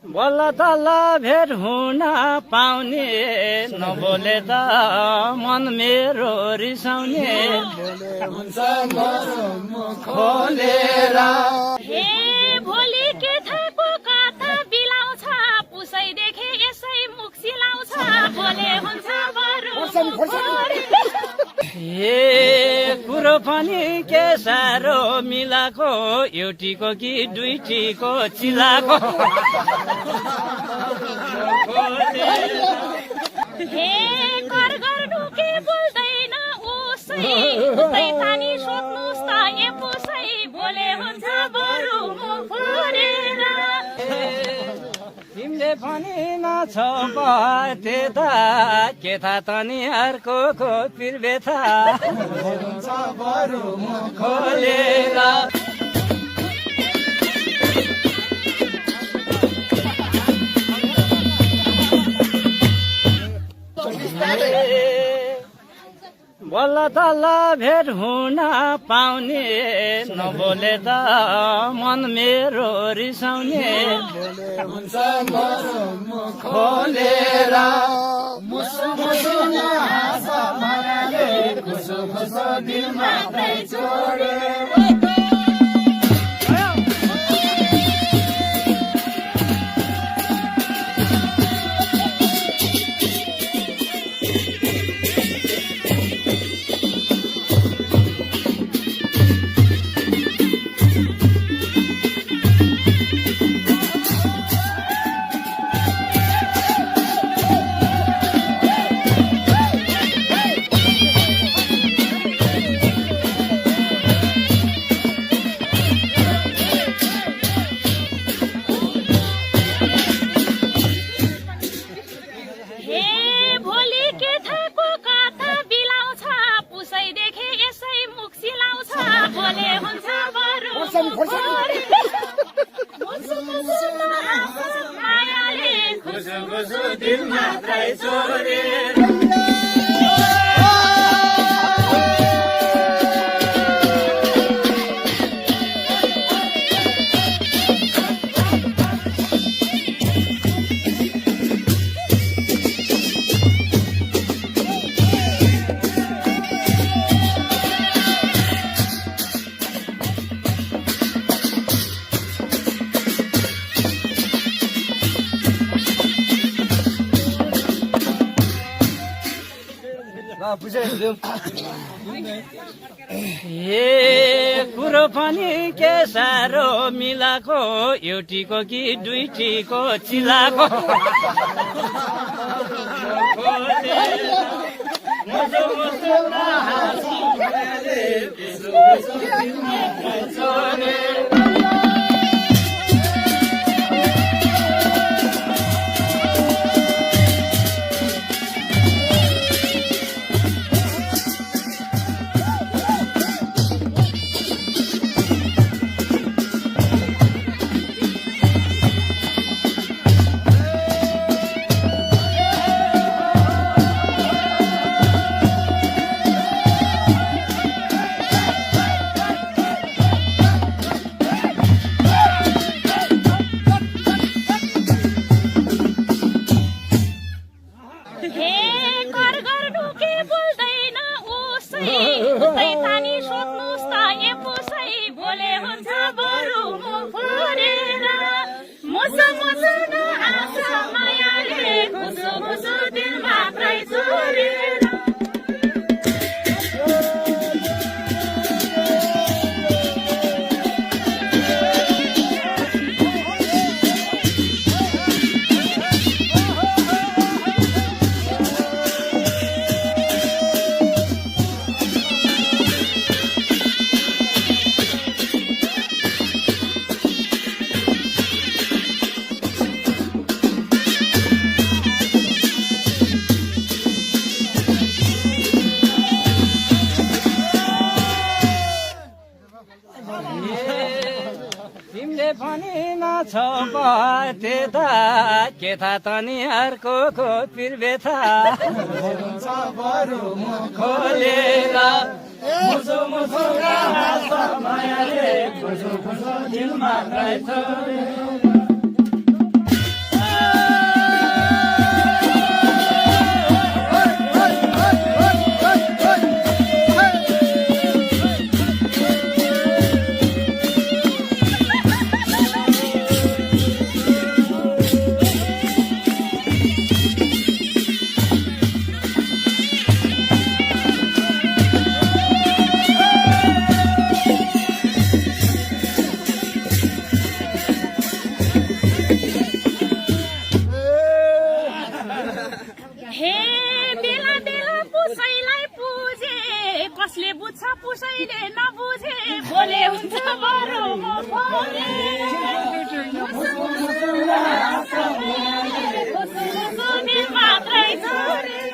बल्ल तल्ल भेट हुन पाउने नबोले त मन मेरो रिसाउने खोलेर हे भोलि के थाको कथा बिलाउँछ पुसै देखे यसै मुख सिलाउँछ बोले हुन्छ बरु हे कुरो पनि के साह्रो मिलाको एउटीको कि दुईटीको चिलाको हे कर ढुके बोल्दैन उसै उतै तानी सोध्नुस् त ए पुसै बोले हुन्छ बरु मुख फोरेर तिमीले पनि नछौ त्यता के थाहा तनी अर्को खोपिर बेथा खोलेर बल्ल तल्ल भेट हुन पाउने नबोले त मन मेरो रिसाउने खोलेर मुसु मुसु हाँस मायाले खुसु खुसु दिल मात्रै छोडे हे कुरो पनि के साह्रो मिलाको एउटीको कि दुईटीको चिलाको त्यता के थाहा तनी अर्को खोपिर बेथा खोलेर मुसु मुसु हाँस मायाले खुसु खुसु दिल मात्रै छोडे उसैले नबुझे बोले हुन्छ बरु म फोरे दिल मात्रै छोरे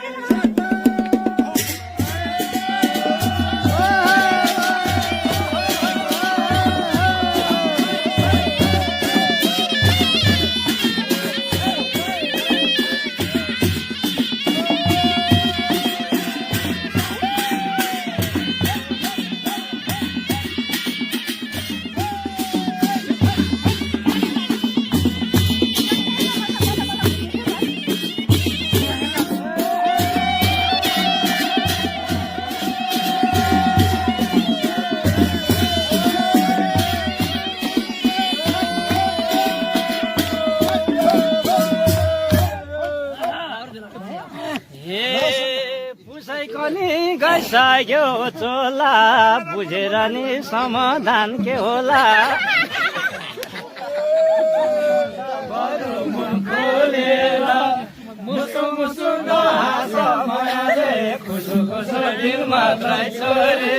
गइसक्यो चोला बुझेर नि समाधान के होला मुसु मुसु हाँस मायाले खुसु खुसु दिल मात्रै छोरे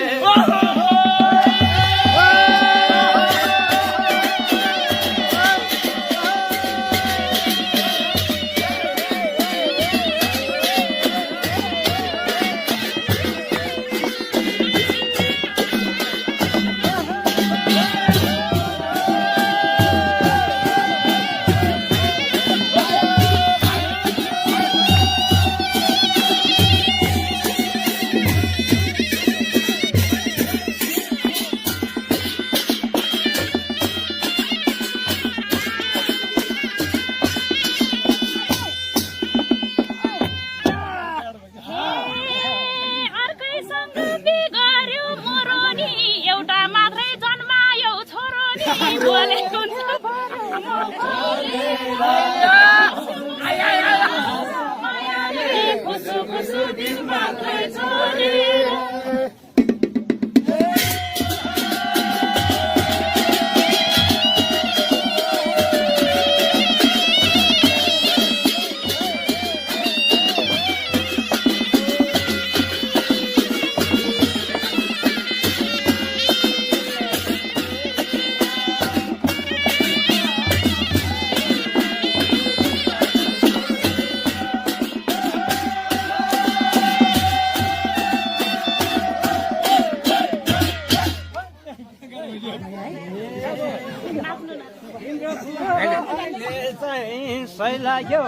सही लाग्यो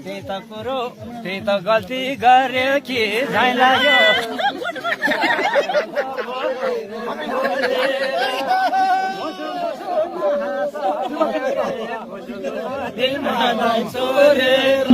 त्यही त कुरो त्यही त गल्ती गर्यो कि झै लाग्यो दिलमा छोरेर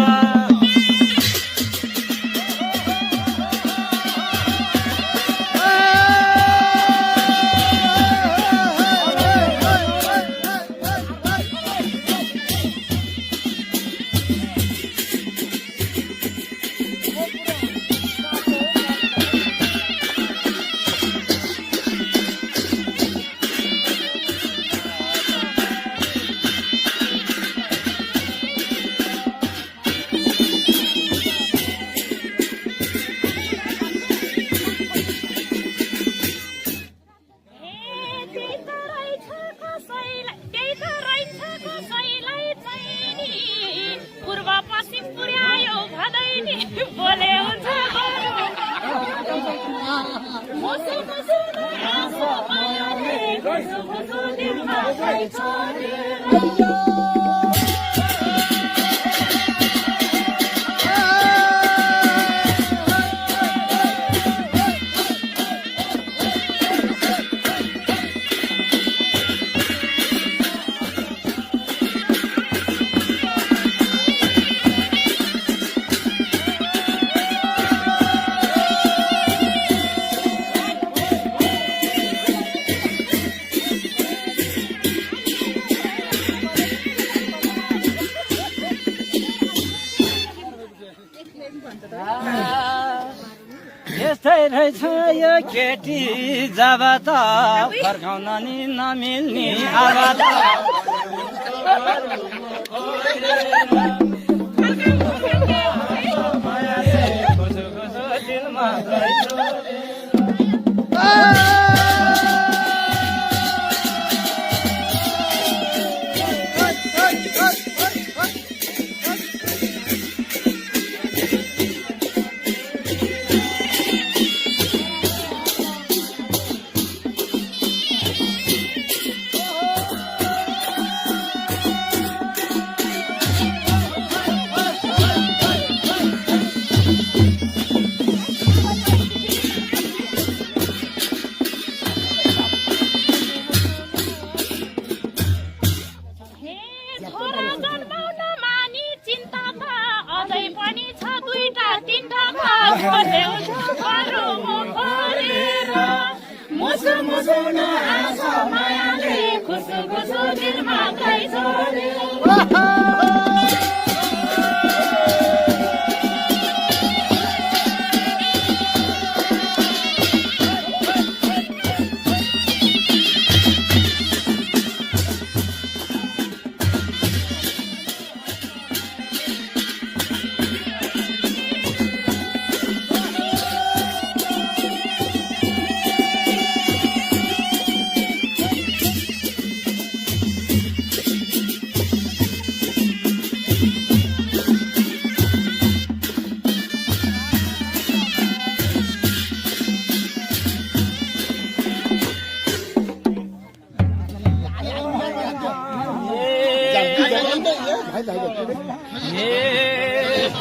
यस्तै रहेछ यो केटी जब त फर्काउन नि नमिल्ने आवाज दिलमा छोरा जन्माउन मानी चिन्ता त अझै पनि छ 2टा 3टा खोज्यौछ बरु खोलेर मुसु मुसु नहाँस मायाले खुसु खुसु दिलमा गाई छोरे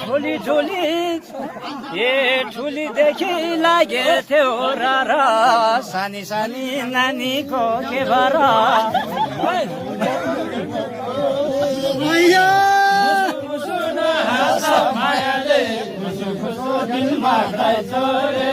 ठुली ठुली ठुलीदेखि लागे थियो र सानी सानी नानीको के भर मायाले खुसु खुसु दिलमा गाई छोरे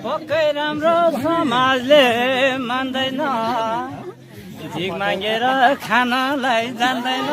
पक्कै राम्रो समाजले मान्दैन झिक मागेर खानलाई जान्दैन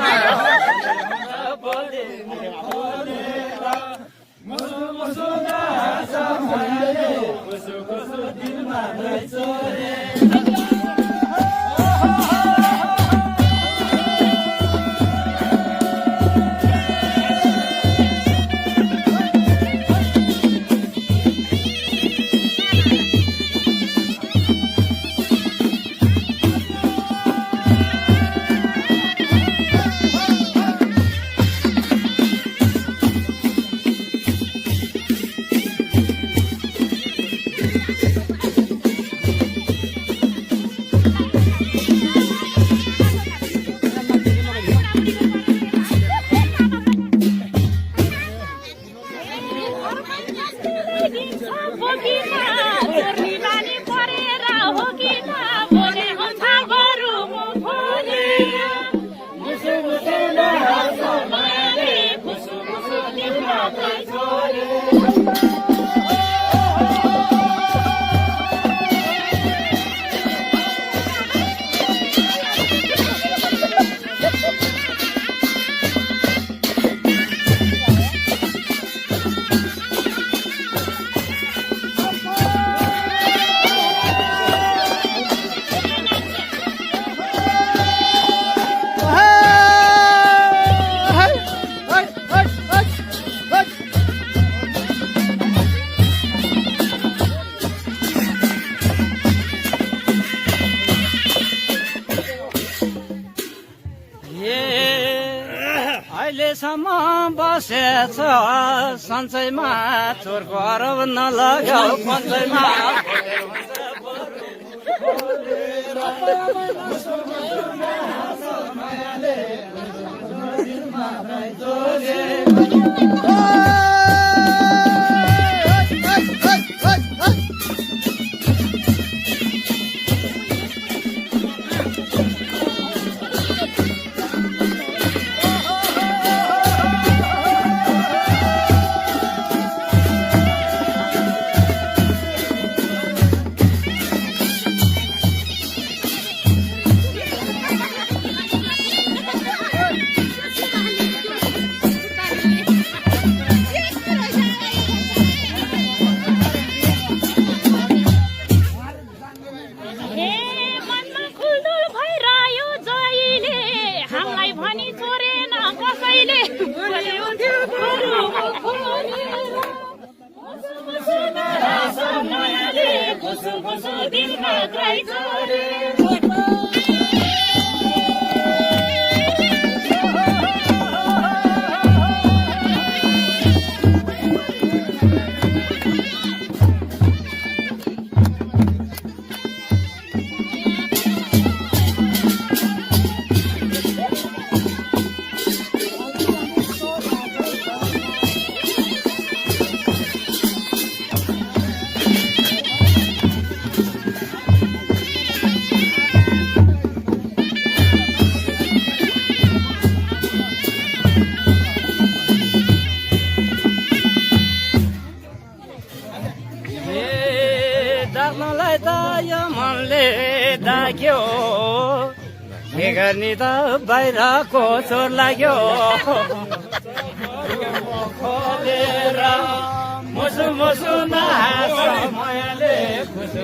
अहिलेसम्म बसेछ सन्चैमा चोरको अरब नलगाऊ पञ्चैमा हे मनमा खुल्दुल भइरह्यो जहिले हामीलाई भनी चोरेन कसैले बोले हुन्थ्यो बरु मायाले खुसु खुसु दिनमा गाई चोरे डाक्नलाई त यो मनले डाक्यो के गर्ने त बाहिरको चोर लाग्यो खोलेर मुसु मुसु नहाँस मायाले खुसु